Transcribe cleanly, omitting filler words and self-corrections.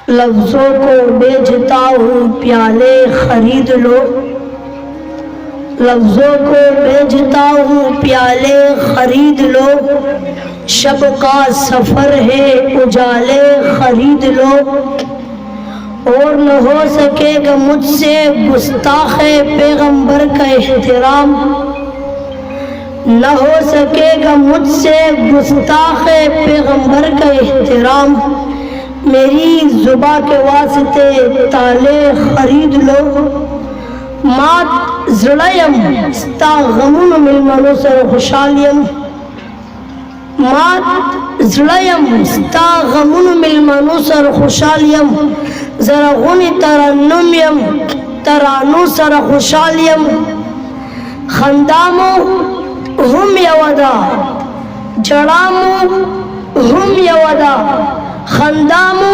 लफ्जों को बेचता हूँ प्याले खरीद लो, लफ्जों को बेचता हूँ प्याले खरीद लो, शब का सफर है उजाले खरीद लो। और न हो सकेगा मुझसे गुस्ताखे पैगंबर का एहतराम, न हो सकेगा मुझसे गुस्ताखे पैगंबर का एहतराम। मेरी जुबा के वास्ते ताले खरीद लो, मात ज़ड़यम स्ता गमुन मिलमनो सर खुशालियम, मात ज़ड़यम स्ता गमुन मिलमनो सर खुशालियम, जरा गुनी तरन्नुम तरानु सर खुशालियम। खंदामो हम यवदा जड़ामो हम यवदा, खंदामो